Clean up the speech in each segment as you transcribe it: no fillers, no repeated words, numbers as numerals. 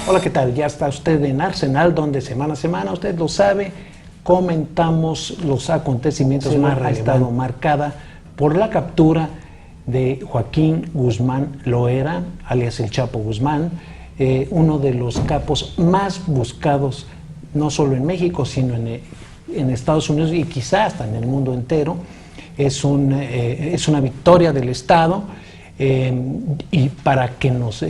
Hola, ¿qué tal? Ya está usted en Arsenal, donde semana a semana, usted lo sabe, comentamos los acontecimientos más relevantes. Ha estado marcada por la captura de Joaquín Guzmán Loera, alias el Chapo Guzmán, uno de los capos más buscados, no solo en México, sino en Estados Unidos y quizás hasta en el mundo entero. Es una victoria del Estado, y para que nos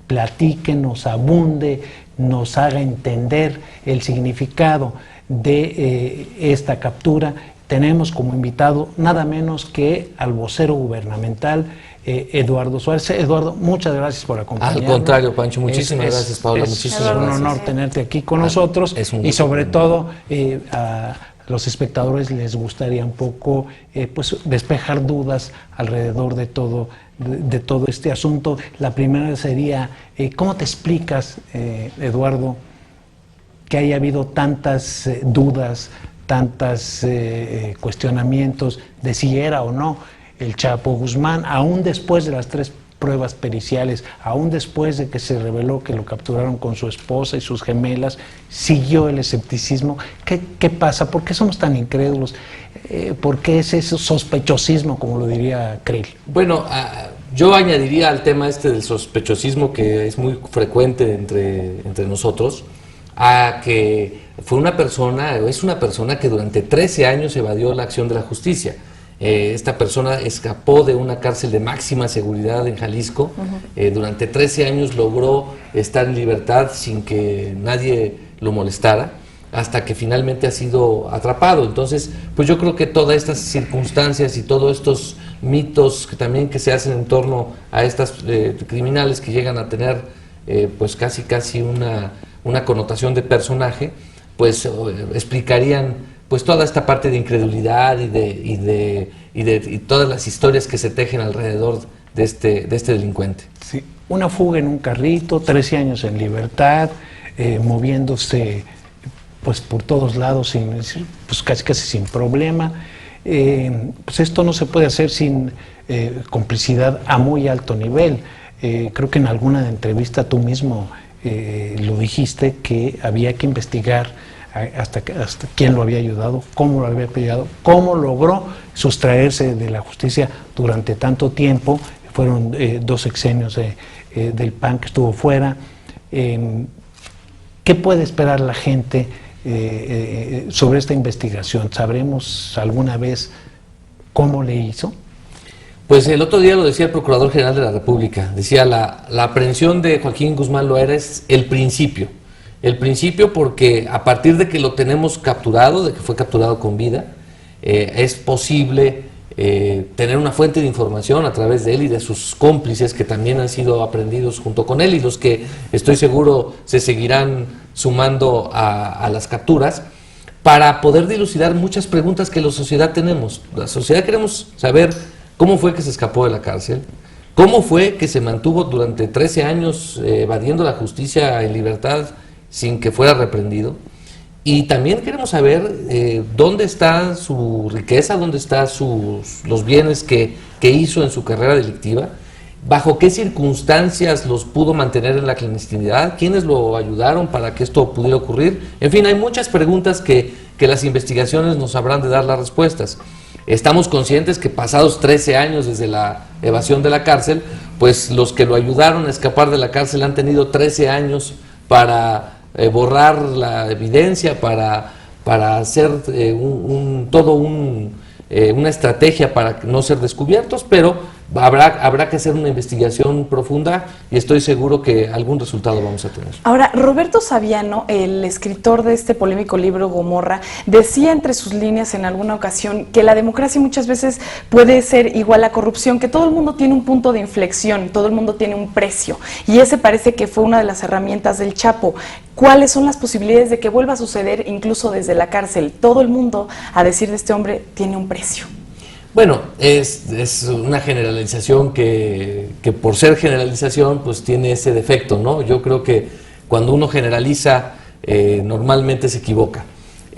platique, nos abunde, nos haga entender el significado de esta captura, tenemos como invitado nada menos que al vocero gubernamental, Eduardo Suárez. Eduardo, muchas gracias por acompañarnos. Al contrario, Pancho, muchísimas gracias, Paula. Es un honor tenerte aquí con nosotros, y sobre todo a los espectadores les gustaría un poco pues despejar dudas alrededor de todo este asunto. La primera sería, ¿cómo te explicas, Eduardo, que haya habido tantas dudas, tantos cuestionamientos de si era o no el Chapo Guzmán, aún después de las 3 pruebas periciales, aún después de que se reveló que lo capturaron con su esposa y sus gemelas, siguió el escepticismo? ¿Qué pasa? ¿Por qué somos tan incrédulos? ¿Por qué es ese sospechosismo, como lo diría Krill? Bueno, yo añadiría al tema del sospechosismo, que es muy frecuente entre nosotros, a que es una persona que durante 13 años evadió la acción de la justicia. Esta persona escapó de una cárcel de máxima seguridad en Jalisco. Durante 13 años logró estar en libertad sin que nadie lo molestara, hasta que finalmente ha sido atrapado. Entonces, pues yo creo que todas estas circunstancias y todos estos mitos que se hacen en torno a estas criminales que llegan a tener pues casi una connotación de personaje, pues explicarían pues toda esta parte de incredulidad y todas las historias que se tejen alrededor de este delincuente. Sí, una fuga en un carrito, 13 años en libertad, moviéndose pues por todos lados, pues casi sin problema. Pues esto no se puede hacer sin complicidad a muy alto nivel. Creo que en alguna entrevista tú mismo lo dijiste, que había que investigar hasta quién lo había ayudado, cómo lo había apoyado, cómo logró sustraerse de la justicia durante tanto tiempo. Fueron 2 sexenios del PAN que estuvo fuera. ¿Qué puede esperar la gente sobre esta investigación? ¿Sabremos alguna vez cómo le hizo? Pues el otro día lo decía el Procurador General de la República, decía la aprehensión de Joaquín Guzmán Loera es el principio porque a partir de que lo tenemos capturado, de que fue capturado con vida, es posible tener una fuente de información a través de él y de sus cómplices que también han sido aprehendidos junto con él y los que estoy seguro se seguirán sumando a las capturas, para poder dilucidar muchas preguntas que la sociedad tenemos. La sociedad queremos saber cómo fue que se escapó de la cárcel, cómo fue que se mantuvo durante 13 años evadiendo la justicia en libertad sin que fuera reprendido, y también queremos saber dónde está su riqueza, dónde están los bienes que hizo en su carrera delictiva, bajo qué circunstancias los pudo mantener en la clandestinidad, quiénes lo ayudaron para que esto pudiera ocurrir. En fin, hay muchas preguntas que las investigaciones nos habrán de dar las respuestas. Estamos conscientes que pasados 13 años desde la evasión de la cárcel, pues los que lo ayudaron a escapar de la cárcel han tenido 13 años para borrar la evidencia, para hacer una estrategia para no ser descubiertos, pero habrá que hacer una investigación profunda y estoy seguro que algún resultado vamos a tener. Ahora, Roberto Saviano, el escritor de este polémico libro Gomorra, decía entre sus líneas en alguna ocasión que la democracia muchas veces puede ser igual a corrupción, que todo el mundo tiene un punto de inflexión, todo el mundo tiene un precio, y ese parece que fue una de las herramientas del Chapo. ¿Cuáles son las posibilidades de que vuelva a suceder incluso desde la cárcel? Todo el mundo, a decir de este hombre, tiene un precio. Bueno, es una generalización que por ser generalización pues tiene ese defecto, ¿no? Yo creo que cuando uno generaliza normalmente se equivoca.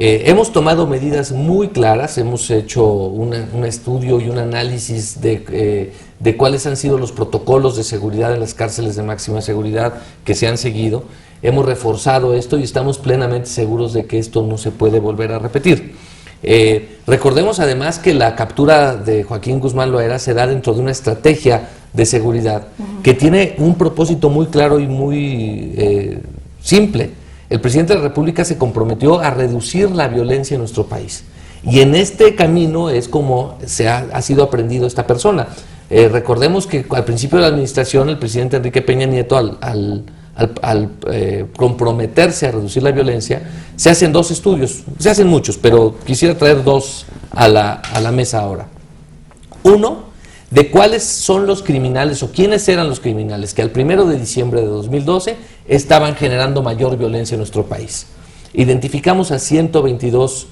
Hemos tomado medidas muy claras, hemos hecho un estudio y un análisis de cuáles han sido los protocolos de seguridad en las cárceles de máxima seguridad que se han seguido. Hemos reforzado esto y estamos plenamente seguros de que esto no se puede volver a repetir. Recordemos además que la captura de Joaquín Guzmán Loera se da dentro de una estrategia de seguridad que tiene un propósito muy claro y muy simple. El presidente de la República se comprometió a reducir la violencia en nuestro país. Y en este camino es como ha sido aprendido esta persona. Recordemos que al principio de la administración, el presidente Enrique Peña Nieto, al comprometerse a reducir la violencia, se hacen 2 estudios, se hacen muchos, pero quisiera traer 2 a la mesa ahora. Uno, de cuáles son los criminales o quiénes eran los criminales que al 1 de diciembre de 2012 estaban generando mayor violencia en nuestro país. Identificamos a 122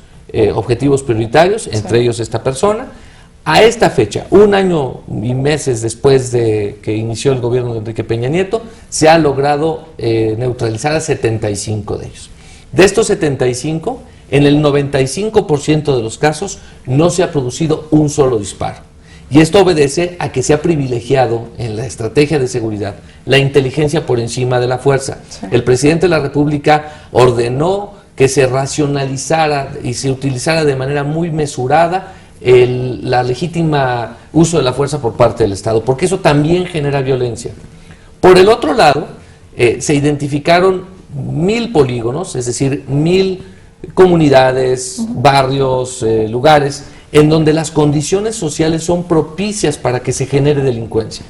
objetivos prioritarios, entre ellos esta persona. A esta fecha, 1 año y meses después de que inició el gobierno de Enrique Peña Nieto, se ha logrado neutralizar a 75 de ellos. De estos 75, en el 95% de los casos no se ha producido un solo disparo. Y esto obedece a que se ha privilegiado en la estrategia de seguridad la inteligencia por encima de la fuerza. Sí. El presidente de la República ordenó que se racionalizara y se utilizara de manera muy mesurada la legítima uso de la fuerza por parte del Estado, porque eso también genera violencia. Por el otro lado, se identificaron 1000 polígonos, es decir, 1000 comunidades, barrios, lugares, en donde las condiciones sociales son propicias para que se genere delincuencia.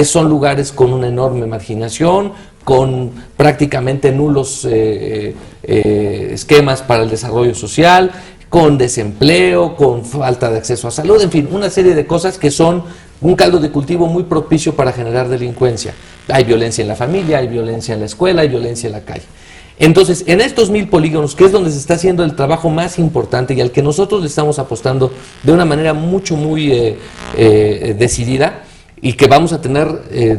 Son lugares con una enorme marginación, con prácticamente nulos esquemas para el desarrollo social, con desempleo, con falta de acceso a salud, en fin, una serie de cosas que son un caldo de cultivo muy propicio para generar delincuencia. Hay violencia en la familia, hay violencia en la escuela, hay violencia en la calle. Entonces, en estos 1000 polígonos, que es donde se está haciendo el trabajo más importante y al que nosotros le estamos apostando de una manera muy decidida, y que vamos a tener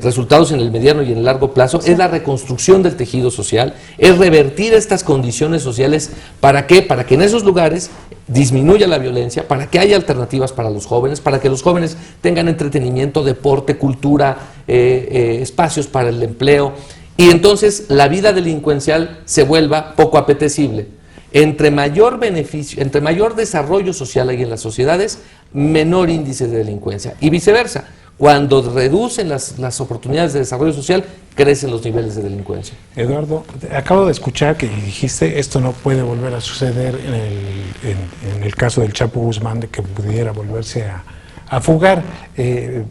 resultados en el mediano y en el largo plazo, sí, es la reconstrucción del tejido social, es revertir estas condiciones sociales. ¿Para qué? Para que en esos lugares disminuya la violencia, para que haya alternativas para los jóvenes, para que los jóvenes tengan entretenimiento, deporte, cultura, espacios para el empleo, y entonces la vida delincuencial se vuelva poco apetecible. Entre mayor beneficio, entre mayor desarrollo social hay en las sociedades, menor índice de delincuencia, y viceversa. Cuando reducen las oportunidades de desarrollo social, crecen los niveles de delincuencia. Eduardo, acabo de escuchar que dijiste esto no puede volver a suceder en el caso del Chapo Guzmán, de que pudiera volverse a fugar. El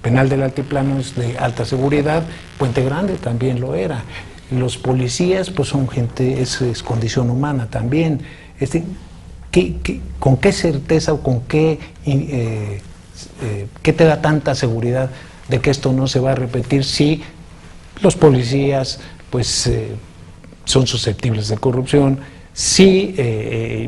penal del Altiplano es de alta seguridad, Puente Grande también lo era. Los policías pues son gente, es condición humana también. ¿Con qué certeza o con qué te da tanta seguridad de que esto no se va a repetir si los policías pues son susceptibles de corrupción? Si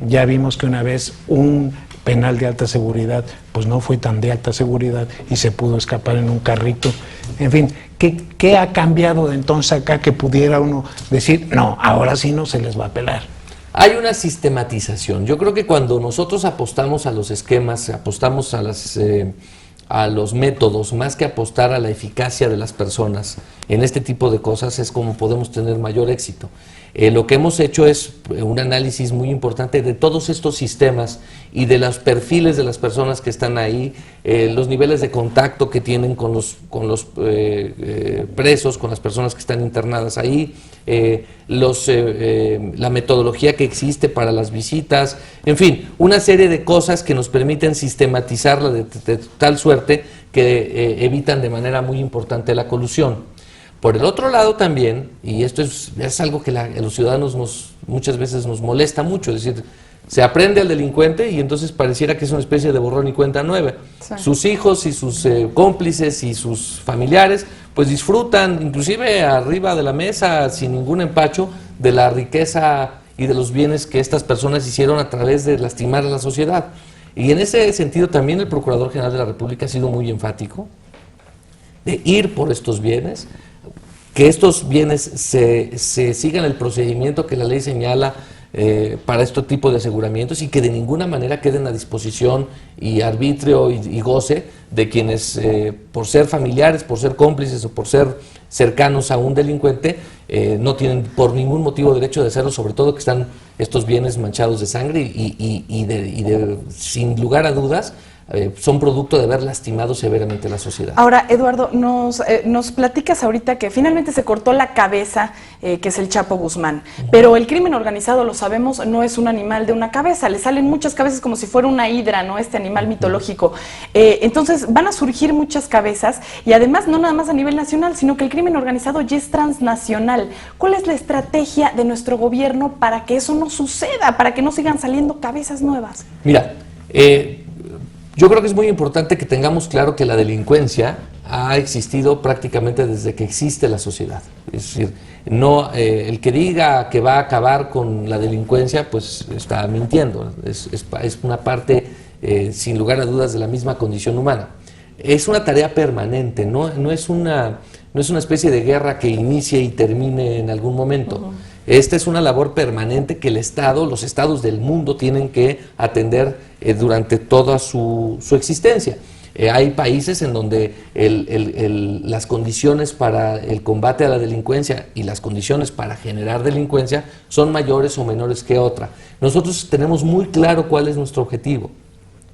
ya vimos que una vez un penal de alta seguridad pues no fue tan de alta seguridad y se pudo escapar en un carrito. En fin, ¿qué ha cambiado de entonces acá que pudiera uno decir, no, ahora sí no se les va a pelar? Hay una sistematización. Yo creo que cuando nosotros apostamos a los esquemas, apostamos a los métodos, más que apostar a la eficacia de las personas en este tipo de cosas, es como podemos tener mayor éxito. Lo que hemos hecho es un análisis muy importante de todos estos sistemas y de los perfiles de las personas que están ahí, los niveles de contacto que tienen con los presos, con las personas que están internadas ahí, la metodología que existe para las visitas, en fin, una serie de cosas que nos permiten sistematizarla de tal suerte que evitan de manera muy importante la colusión. Por el otro lado también, y esto es algo que los ciudadanos muchas veces nos molesta mucho, es decir, se aprende al delincuente y entonces pareciera que es una especie de borrón y cuenta nueva. Sí. Sus hijos y sus cómplices y sus familiares pues disfrutan, inclusive arriba de la mesa, sin ningún empacho, de la riqueza y de los bienes que estas personas hicieron a través de lastimar a la sociedad. Y en ese sentido también el Procurador General de la República ha sido muy enfático de ir por estos bienes, que estos bienes se sigan el procedimiento que la ley señala para este tipo de aseguramientos y que de ninguna manera queden a disposición y arbitrio y goce de quienes por ser familiares, por ser cómplices o por ser cercanos a un delincuente no tienen por ningún motivo derecho de hacerlo, sobre todo que están estos bienes manchados de sangre y sin lugar a dudas son producto de haber lastimado severamente a la sociedad. Ahora, Eduardo, nos platicas ahorita que finalmente se cortó la cabeza, que es el Chapo Guzmán, pero el crimen organizado, lo sabemos, no es un animal de una cabeza, le salen muchas cabezas como si fuera una hidra, ¿no? Este animal mitológico. Entonces, van a surgir muchas cabezas y además no nada más a nivel nacional, sino que el crimen organizado ya es transnacional. ¿Cuál es la estrategia de nuestro gobierno para que eso no suceda, para que no sigan saliendo cabezas nuevas? Mira, yo creo que es muy importante que tengamos claro que la delincuencia ha existido prácticamente desde que existe la sociedad. Es decir, no, el que diga que va a acabar con la delincuencia, pues está mintiendo. Es una parte, sin lugar a dudas, de la misma condición humana. Es una tarea permanente, no es una especie de guerra que inicie y termine en algún momento. Esta es una labor permanente que el Estado, los estados del mundo tienen que atender durante toda su existencia. Hay países en donde las condiciones para el combate a la delincuencia y las condiciones para generar delincuencia son mayores o menores que otra. Nosotros tenemos muy claro cuál es nuestro objetivo.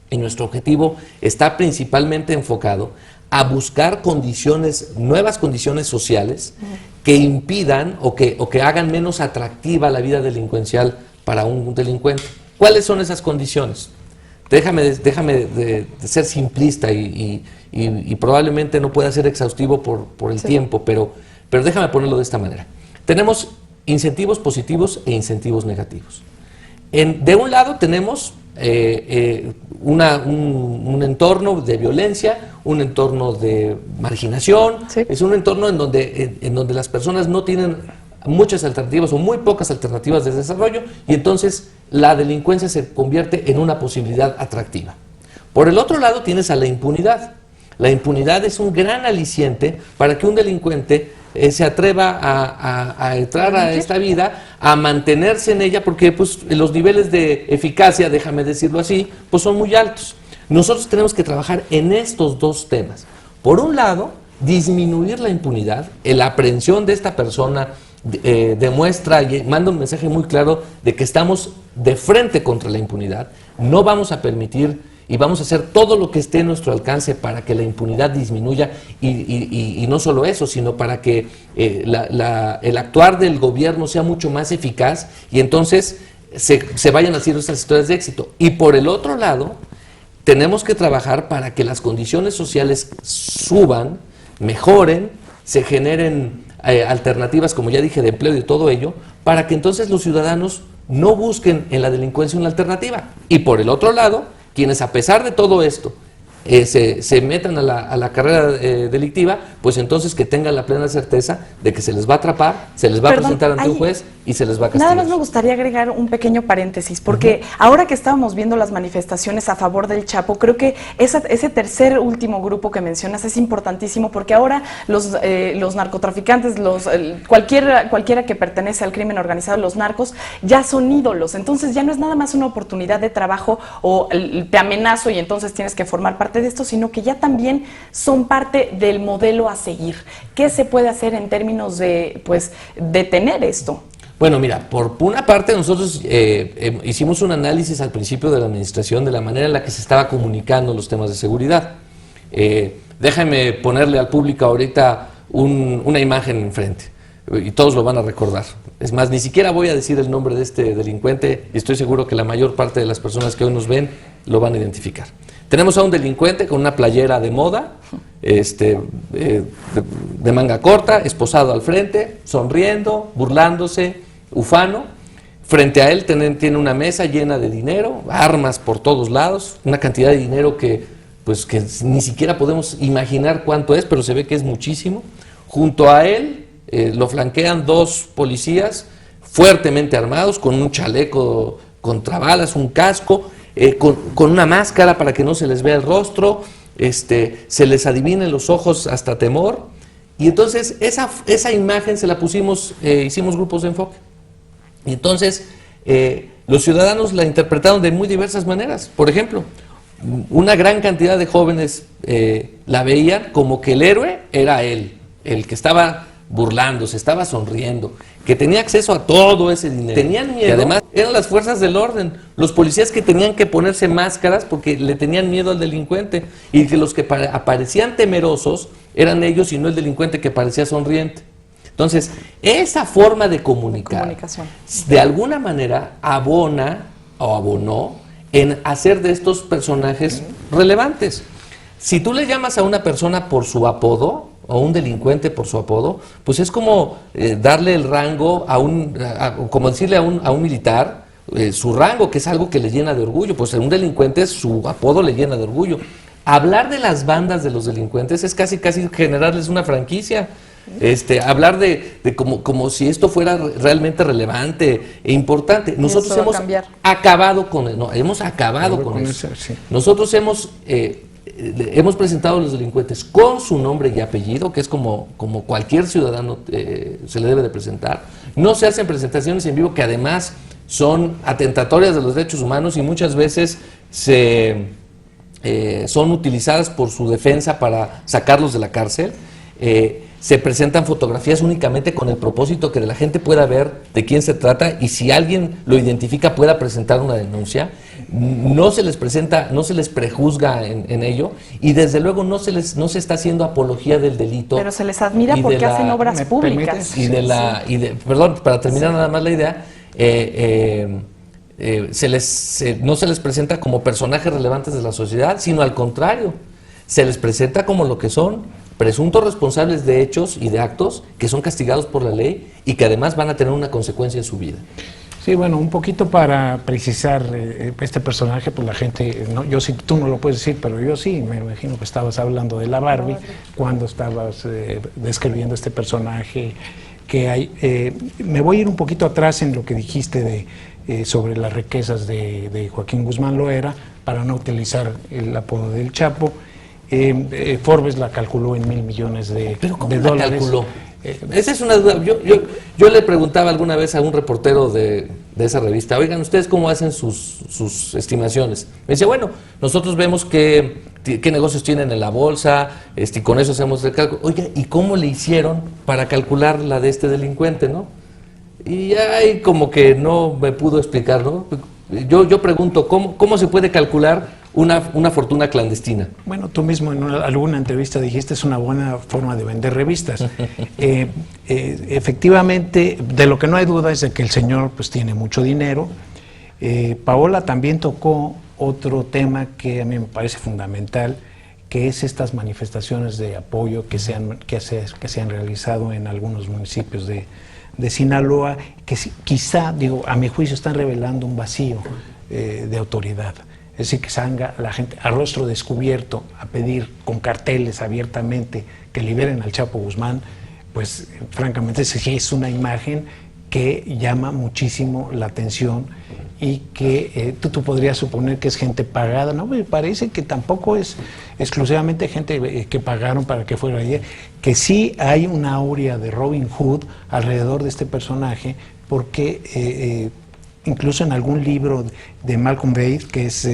Y nuestro objetivo está principalmente enfocado a buscar nuevas condiciones sociales que impidan o que hagan menos atractiva la vida delincuencial para un delincuente. ¿Cuáles son esas condiciones? Déjame de ser simplista y probablemente no pueda ser exhaustivo por el tiempo, pero déjame ponerlo de esta manera. Tenemos incentivos positivos e incentivos negativos. De un lado tenemos un entorno de violencia, un entorno de marginación, es un entorno en donde las personas no tienen muchas alternativas o muy pocas alternativas de desarrollo y entonces la delincuencia se convierte en una posibilidad atractiva. Por el otro lado tienes a la impunidad. La impunidad es un gran aliciente para que un delincuente se atreva a entrar a esta vida, a mantenerse en ella, porque pues, los niveles de eficacia, déjame decirlo así, pues son muy altos. Nosotros tenemos que trabajar en estos dos temas. Por un lado, disminuir la impunidad, la aprehensión de esta persona demuestra y manda un mensaje muy claro de que estamos de frente contra la impunidad, no vamos a permitir y vamos a hacer todo lo que esté en nuestro alcance para que la impunidad disminuya y no solo eso, sino para que el actuar del gobierno sea mucho más eficaz y entonces se vayan haciendo estas historias de éxito. Y por el otro lado, tenemos que trabajar para que las condiciones sociales suban, mejoren, se generen alternativas, como ya dije, de empleo y de todo ello, para que entonces los ciudadanos no busquen en la delincuencia una alternativa. Y por el otro lado, quienes a pesar de todo esto se metan a la carrera delictiva, pues entonces que tengan la plena certeza de que se les va a atrapar, se les va a presentar ante un juez y se les va a castigar. Nada más me gustaría agregar un pequeño paréntesis, porque ahora que estábamos viendo las manifestaciones a favor del Chapo, creo que ese tercer último grupo que mencionas es importantísimo, porque ahora los narcotraficantes, cualquiera que pertenece al crimen organizado, los narcos, ya son ídolos, entonces ya no es nada más una oportunidad de trabajo o te amenazo y entonces tienes que formar parte de esto, sino que ya también son parte del modelo a seguir. ¿Qué se puede hacer en términos de, pues, detener esto? Bueno, mira, por una parte nosotros hicimos un análisis al principio de la administración de la manera en la que se estaba comunicando los temas de seguridad. Déjame ponerle al público ahorita una imagen enfrente y todos lo van a recordar. Es más, ni siquiera voy a decir el nombre de este delincuente y estoy seguro que la mayor parte de las personas que hoy nos ven lo van a identificar. Tenemos a un delincuente con una playera de moda, de manga corta, esposado al frente, sonriendo, burlándose, ufano. Frente a él tiene una mesa llena de dinero, armas por todos lados, una cantidad de dinero que ni siquiera podemos imaginar cuánto es, pero se ve que es muchísimo. Junto a él lo flanquean dos policías fuertemente armados, con un chaleco contra balas, un casco, con una máscara para que no se les vea el rostro, se les adivinen los ojos hasta temor, Y entonces esa imagen se la pusimos, hicimos grupos de enfoque. Y entonces los ciudadanos la interpretaron de muy diversas maneras. Por ejemplo, una gran cantidad de jóvenes la veían como que el héroe era él, el que estaba burlándose, estaba sonriendo, que tenía acceso a todo ese dinero. Tenían miedo. Y además eran las fuerzas del orden, los policías que tenían que ponerse máscaras porque le tenían miedo al delincuente, y que los que aparecían temerosos eran ellos y no el delincuente que parecía sonriente. Entonces, esa forma de comunicación, de alguna manera abona o abonó en hacer de estos personajes relevantes. Si tú le llamas a una persona por su apodo, o un delincuente por su apodo, pues es como darle el rango como decirle a un militar su rango, que es algo que le llena de orgullo. Pues a un delincuente su apodo le llena de orgullo. Hablar de las bandas de los delincuentes es casi generarles una franquicia. Hablar de como si esto fuera realmente relevante e importante. Nosotros hemos acabado con eso. Sí. Nosotros hemos presentado a los delincuentes con su nombre y apellido, que es como cualquier ciudadano se le debe de presentar. No se hacen presentaciones en vivo que además son atentatorias de los derechos humanos y muchas veces son utilizadas por su defensa para sacarlos de la cárcel. Se presentan fotografías únicamente con el propósito que la gente pueda ver de quién se trata, y si alguien lo identifica pueda presentar una denuncia. No se les presenta, no se les prejuzga en ello, y desde luego no se está haciendo apología del delito. Pero se les admira porque hacen obras públicas. Perdón, para terminar nada más la idea, no se les presenta como personajes relevantes de la sociedad, sino al contrario, se les presenta como lo que son: presuntos responsables de hechos y de actos que son castigados por la ley y que además van a tener una consecuencia en su vida. Sí, bueno, un poquito para precisar este personaje, pues la gente, no, yo sí, tú no lo puedes decir, pero yo sí, me imagino que estabas hablando de la Barbie cuando estabas describiendo este personaje que hay. Me voy a ir un poquito atrás en lo que dijiste sobre las riquezas de Joaquín Guzmán Loera, para no utilizar el apodo del Chapo. Forbes la calculó en $1,000 millones de dólares. ¿La calculó? Esa es una duda. Yo le preguntaba alguna vez a un reportero de esa revista: oigan, ¿ustedes cómo hacen sus estimaciones? Me decía, bueno, nosotros vemos qué negocios tienen en la bolsa, y con eso hacemos el cálculo. Oye, ¿y cómo le hicieron para calcular la de este delincuente, no? Y ahí como que no me pudo explicar, ¿no? Yo pregunto, ¿cómo se puede calcular una fortuna clandestina? Bueno, tú mismo en alguna entrevista dijiste es una buena forma de vender revistas. Efectivamente, de lo que no hay duda es de que el señor pues tiene mucho dinero. Paola también tocó otro tema que a mí me parece fundamental, que es estas manifestaciones de apoyo que se han realizado en algunos municipios de Sinaloa, que quizá, a mi juicio, están revelando un vacío de autoridad. Es decir, que salga la gente a rostro descubierto a pedir con carteles abiertamente que liberen al Chapo Guzmán, pues francamente sí es una imagen que llama muchísimo la atención, y que tú podrías suponer que es gente pagada. No, me parece que tampoco es exclusivamente gente que pagaron para que fuera ayer, que sí hay una aurea de Robin Hood alrededor de este personaje, porque incluso en algún libro de Malcolm Bates, que es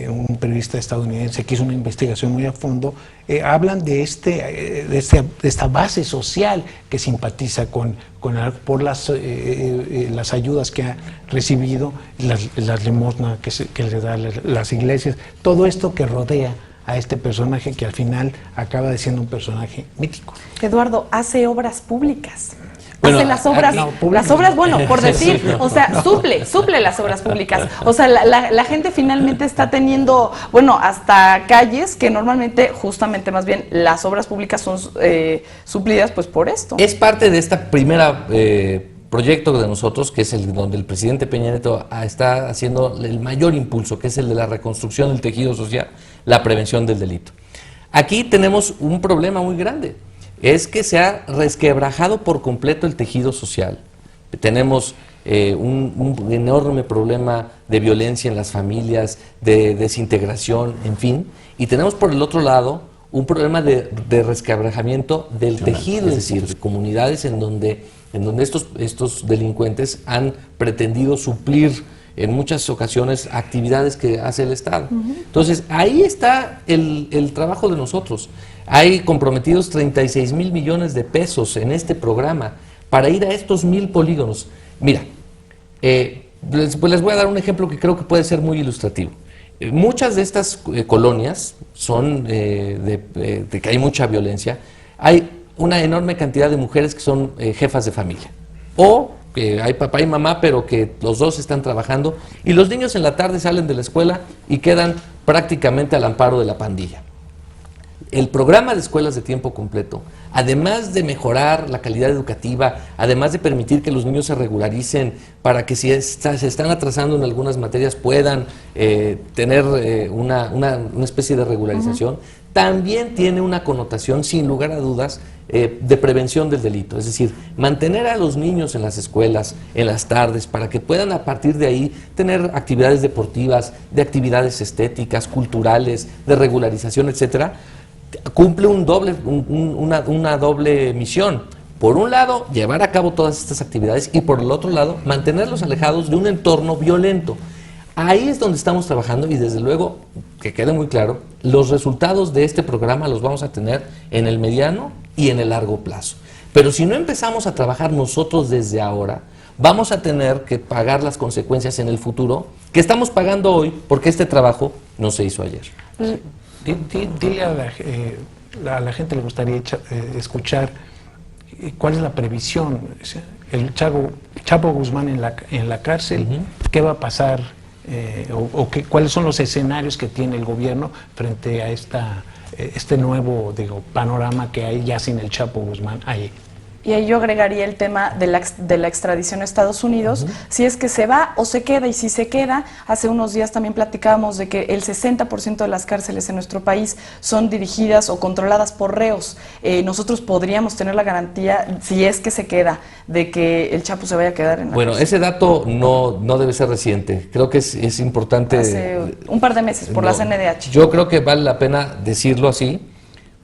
un periodista estadounidense que hizo una investigación muy a fondo, hablan de esta base social que simpatiza por las ayudas que ha recibido, las limosnas que le dan las iglesias, todo esto que rodea a este personaje, que al final acaba siendo un personaje mítico. Eduardo, hace obras públicas. Bueno, hace las obras, bueno, por decir, o sea, suple las obras públicas. O sea, la gente finalmente está teniendo, bueno, hasta calles que normalmente, justamente más bien, las obras públicas son suplidas pues por esto. Es parte de esta primera proyecto de nosotros, que es donde el presidente Peña Nieto está haciendo el mayor impulso, que es el de la reconstrucción del tejido social, la prevención del delito. Aquí tenemos un problema muy grande. Es que se ha resquebrajado por completo el tejido social. Tenemos un enorme problema de violencia en las familias, de desintegración, en fin. Y tenemos por el otro lado un problema de resquebrajamiento del tejido, es decir, de comunidades en donde estos delincuentes han pretendido suplir en muchas ocasiones actividades que hace el Estado. Entonces, ahí está el trabajo de nosotros. Hay comprometidos 36,000 millones de pesos en este programa para ir a estos 1,000 polígonos. Mira, les voy a dar un ejemplo que creo que puede ser muy ilustrativo. Muchas de estas colonias son de que hay mucha violencia. Hay una enorme cantidad de mujeres que son jefas de familia. O que hay papá y mamá, pero que los dos están trabajando. Y los niños en la tarde salen de la escuela y quedan prácticamente al amparo de la pandilla. El programa de escuelas de tiempo completo, además de mejorar la calidad educativa, además de permitir que los niños se regularicen para que si se están atrasando en algunas materias puedan tener una especie de regularización, también tiene una connotación, sin lugar a dudas, de prevención del delito. Es decir, mantener a los niños en las escuelas, en las tardes, para que puedan a partir de ahí tener actividades deportivas, de actividades estéticas, culturales, de regularización, etcétera, cumple una doble misión. Por un lado, llevar a cabo todas estas actividades y por el otro lado, mantenerlos alejados de un entorno violento. Ahí es donde estamos trabajando y desde luego, que quede muy claro, los resultados de este programa los vamos a tener en el mediano y en el largo plazo. Pero si no empezamos a trabajar nosotros desde ahora, vamos a tener que pagar las consecuencias en el futuro que estamos pagando hoy porque este trabajo no se hizo ayer. Dile a la gente, le gustaría escuchar cuál es la previsión. El Chapo Guzmán en la cárcel, ¿qué va a pasar? ¿Cuáles son los escenarios que tiene el gobierno frente a este nuevo panorama que hay ya sin el Chapo Guzmán ahí? Y ahí yo agregaría el tema de la extradición a Estados Unidos, si es que se va o se queda, y si se queda, hace unos días también platicábamos de que el 60% de las cárceles en nuestro país son dirigidas o controladas por reos. Nosotros podríamos tener la garantía, si es que se queda, de que el Chapo se vaya a quedar en la cárcel. Ese dato no debe ser reciente, creo que es importante. Hace un par de meses por la CNDH. Yo creo que vale la pena decirlo así,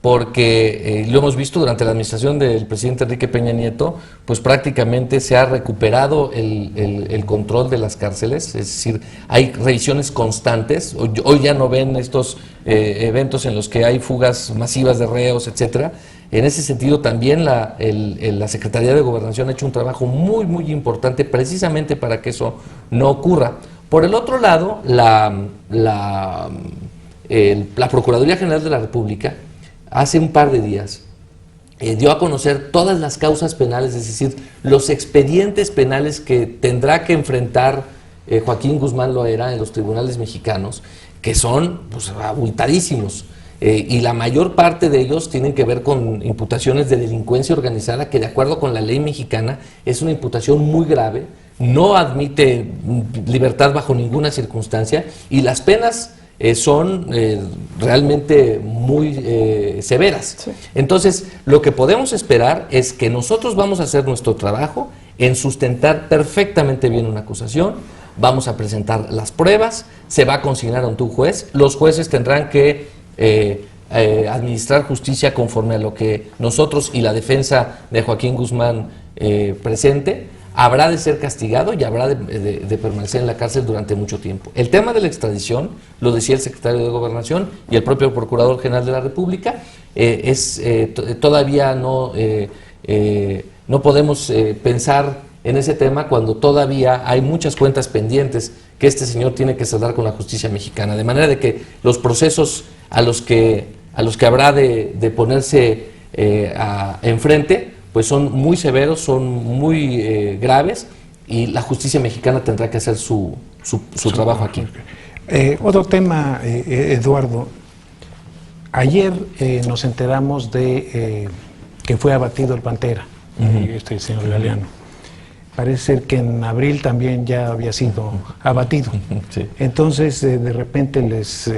porque lo hemos visto durante la administración del presidente Enrique Peña Nieto, pues prácticamente se ha recuperado el control de las cárceles, es decir, hay revisiones constantes. Hoy ya no ven estos eventos en los que hay fugas masivas de reos, etcétera. En ese sentido también la Secretaría de Gobernación ha hecho un trabajo muy, muy importante precisamente para que eso no ocurra. Por el otro lado, la Procuraduría General de la República hace un par de días dio a conocer todas las causas penales, es decir, los expedientes penales que tendrá que enfrentar Joaquín Guzmán Loera en los tribunales mexicanos, que son pues, abultadísimos, y la mayor parte de ellos tienen que ver con imputaciones de delincuencia organizada, que de acuerdo con la ley mexicana es una imputación muy grave, no admite libertad bajo ninguna circunstancia, y las penas son realmente muy severas. Sí. Entonces, lo que podemos esperar es que nosotros vamos a hacer nuestro trabajo en sustentar perfectamente bien una acusación, vamos a presentar las pruebas, se va a consignar ante un juez, los jueces tendrán que administrar justicia conforme a lo que nosotros y la defensa de Joaquín Guzmán presente. Habrá de ser castigado y habrá de permanecer en la cárcel durante mucho tiempo. El tema de la extradición, lo decía el secretario de Gobernación y el propio Procurador General de la República, todavía no podemos pensar en ese tema cuando todavía hay muchas cuentas pendientes que este señor tiene que saldar con la justicia mexicana. De manera de que los procesos a los que habrá de ponerse enfrente, pues son muy severos, son muy graves, y la justicia mexicana tendrá que hacer su trabajo aquí. Otro tema, Eduardo. Ayer nos enteramos de que fue abatido el Pantera, este señor Galeano. Parece ser que en abril también ya había sido abatido. Sí. Entonces, de repente les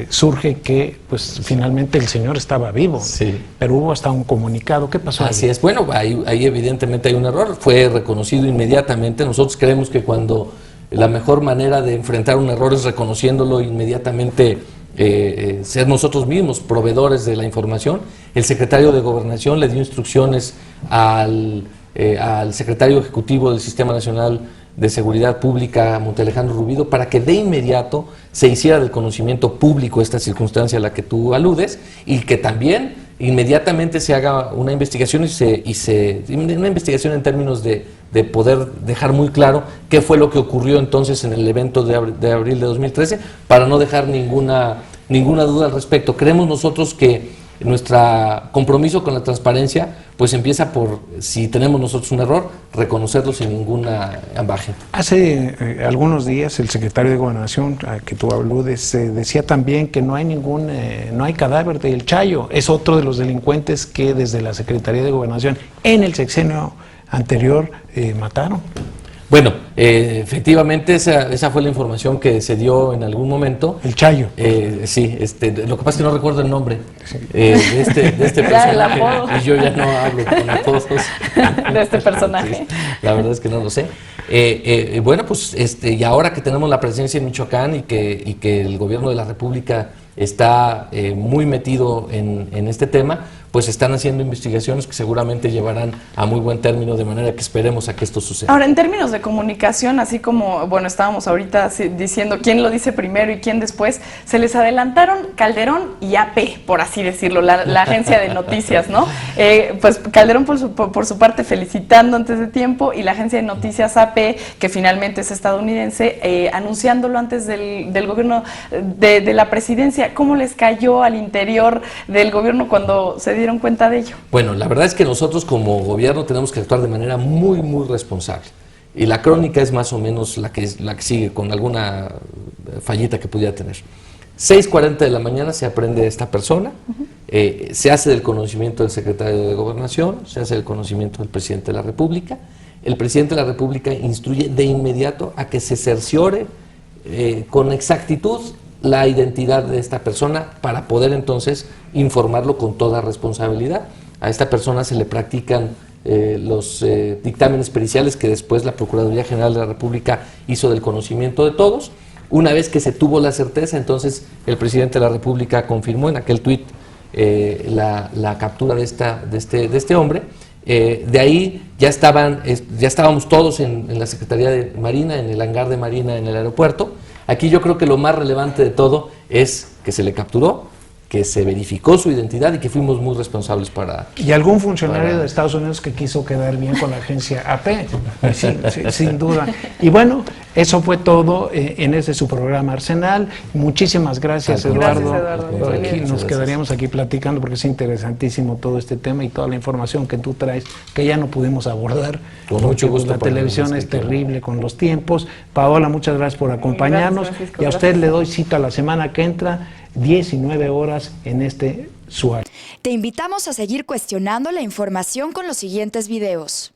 surge que pues finalmente el señor estaba vivo. Sí. Pero hubo hasta un comunicado. ¿Qué pasó? Así es. Bueno, ahí evidentemente hay un error. Fue reconocido inmediatamente. Nosotros creemos que cuando la mejor manera de enfrentar un error es reconociéndolo inmediatamente ser nosotros mismos proveedores de la información. El secretario de Gobernación le dio instrucciones al secretario ejecutivo del Sistema Nacional de Seguridad Pública, Montealejandro Rubido, para que de inmediato se hiciera del conocimiento público esta circunstancia a la que tú aludes, y que también inmediatamente se haga una investigación una investigación en términos de poder dejar muy claro qué fue lo que ocurrió entonces en el evento de abril de 2013, para no dejar ninguna duda al respecto. Creemos nosotros que nuestro compromiso con la transparencia pues empieza por, si tenemos nosotros un error, reconocerlo sin ninguna ambaje. Hace algunos días el secretario de Gobernación, a que tú aludes, decía también que no hay cadáver del Chayo. Es otro de los delincuentes que desde la Secretaría de Gobernación en el sexenio anterior mataron. Bueno, efectivamente esa fue la información que se dio en algún momento. El Chayo. Sí, lo que pasa es que no recuerdo el nombre de este personaje, y yo ya no hablo con apodos de este personaje. Sí, la verdad es que no lo sé. Bueno, pues y ahora que tenemos la presencia en Michoacán y que el gobierno de la República está muy metido en este tema, pues están haciendo investigaciones que seguramente llevarán a muy buen término, de manera que esperemos a que esto suceda. Ahora, en términos de comunicación, así como, bueno, estábamos ahorita diciendo quién lo dice primero y quién después, se les adelantaron Calderón y AP, por así decirlo, la agencia de noticias, ¿no? Pues Calderón por su parte felicitando antes de tiempo, y la agencia de noticias AP, que finalmente es estadounidense, anunciándolo antes del gobierno de la presidencia. ¿Cómo les cayó al interior del gobierno cuando se dieron cuenta de ello? Bueno, la verdad es que nosotros como gobierno tenemos que actuar de manera muy, muy responsable. Y la crónica es más o menos la que sigue, con alguna fallita que pudiera tener. 6:40 de la mañana se aprende a esta persona, se hace del conocimiento del secretario de Gobernación, se hace del conocimiento del presidente de la República. El presidente de la República instruye de inmediato a que se cerciore con exactitud la identidad de esta persona, para poder entonces informarlo con toda responsabilidad. A esta persona se le practican los dictámenes periciales que después la Procuraduría General de la República hizo del conocimiento de todos. Una vez que se tuvo la certeza, entonces el presidente de la República confirmó en aquel tuit la captura de este hombre. De ahí ya estábamos todos en la Secretaría de Marina, en el hangar de Marina, en el aeropuerto. Aquí yo creo que lo más relevante de todo es que se le capturó, que se verificó su identidad y que fuimos muy responsables para... Y algún funcionario de Estados Unidos que quiso quedar bien con la agencia AP, sin duda. Y bueno, eso fue todo en su programa Arsenal. Muchísimas gracias, Eduardo. Gracias, Eduardo. Aquí nos quedaríamos aquí platicando porque es interesantísimo todo este tema y toda la información que tú traes, que ya no pudimos abordar. Con mucho gusto. La televisión es terrible con los tiempos. Paola, muchas gracias por acompañarnos. Gracias, Francisco, y a usted le doy cita la semana que entra, 19 horas en su área. Te invitamos a seguir cuestionando la información con los siguientes videos.